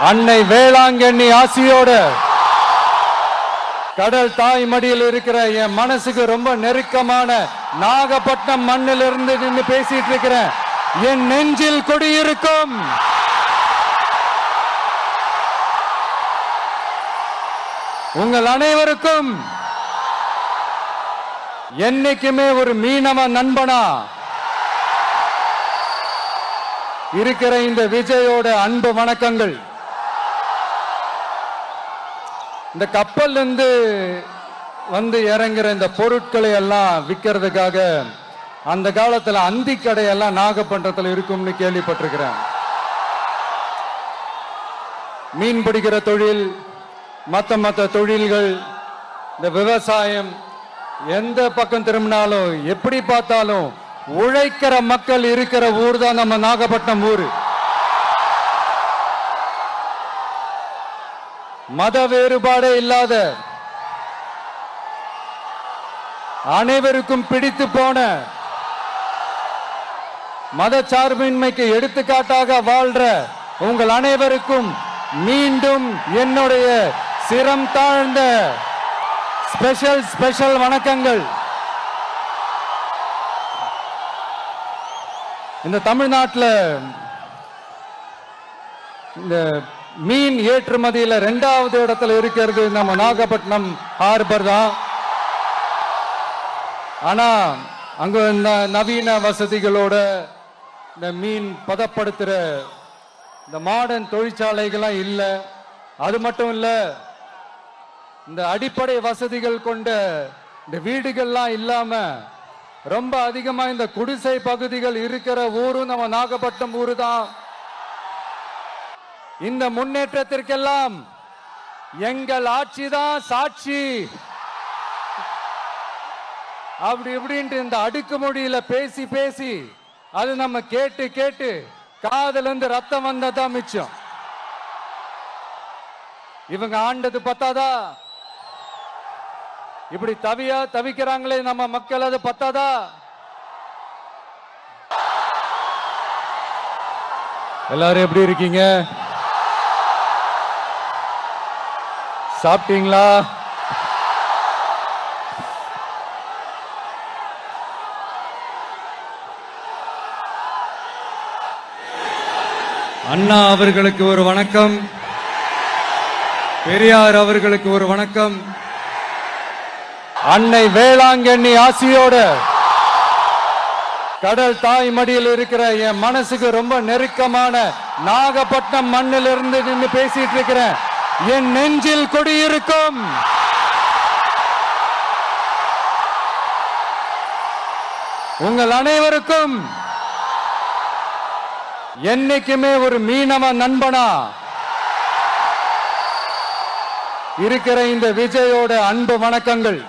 அன்னை வேளாங்கண்ணி ஆசியோடு கடல் தாய் மடியில் இருக்கிற என் மனசுக்கு ரொம்ப நெருக்கமான நாகப்பட்டினம் மண்ணில் இருந்து நின்று பேசிட்டு இருக்கிறேன். என் நெஞ்சில் குடியிருக்கும் உங்கள் அனைவருக்கும் என்னைக்குமே ஒரு மீனவ நண்பனா இருக்கிற இந்த விஜயோட அன்பு வணக்கங்கள். இந்த கப்பல் இருந்து வந்து இறங்குற இந்த பொருட்களை எல்லாம் விற்கிறதுக்காக அந்த காலத்துல அந்தி கடையெல்லாம் நாகப்பட்டினத்தில் இருக்கும்னு கேள்விப்பட்டிருக்கிறேன். மீன் பிடிக்கிற தொழில், மற்ற தொழில்கள், இந்த விவசாயம், எந்த பக்கம் திரும்பினாலும் எப்படி பார்த்தாலும் உழைக்கிற மக்கள் இருக்கிற ஊர் தான் நம்ம நாகப்பட்டினம் ஊர். மத வேறுபாடே இல்லாத அனைவருக்கும் பிடித்து போன மத சார்பின்மைக்கு எடுத்துக்காட்டாக வாழ்ற உங்கள் அனைவருக்கும் மீண்டும் என்னுடைய சிரம் தாழ்ந்த ஸ்பெஷல் வணக்கங்கள். இந்த தமிழ்நாட்டில் இந்த மீன் ஏற்றுமதியில 2வது இடத்துல இருக்கிறது நம்ம நாகப்பட்டினம் ஹார்பர் தான். ஆனா அங்க இந்த நவீன வசதிகளோட இந்த மீன் பதப்படுத்துற இந்த மாடர்ன் தொழிற்சாலைகள்லாம் இல்லை. அது மட்டும் இல்ல, இந்த அடிப்படை வசதிகள் கொண்ட இந்த வீடுகள்லாம் இல்லாம ரொம்ப அதிகமா இந்த குடிசை பகுதிகள் இருக்கிற ஊரும் நம்ம நாகப்பட்டினம் ஊரு தான். இந்த முன்னேற்றத்திற்கெல்லாம் எங்கள் ஆட்சி தான் சாட்சி. அப்படி இப்படின்ட்டு இந்த அடுக்குமொழியில பேசி பேசி அது நம்ம கேட்டு கேட்டு காதுல இருந்து ரத்தம் வந்ததான் மிச்சம். இவங்க ஆண்டது பத்தாதா? இப்படி தவிக்கிறாங்களே நம்ம மக்கள், அது பத்தாதா? எல்லாரும் எப்படி இருக்கீங்க? சாப்பிட்டீங்களா? அண்ணா அவர்களுக்கு ஒரு வணக்கம், பெரியார் அவர்களுக்கு ஒரு வணக்கம். அன்னை வேளாங்கண்ணி ஆசியோடு கடல் தாய் மடியில் இருக்கிற என் மனசுக்கு ரொம்ப நெருக்கமான நாகப்பட்டினம் மண்ணில் இருந்து நின்று பேசிட்டு இருக்கிறேன். என் நெஞ்சில் குடியிருக்கும் உங்கள் அனைவருக்கும் என்னைக்குமே ஒரு மீனவ நண்பனா இருக்கிற இந்த விஜயோட அன்பு வணக்கங்கள்.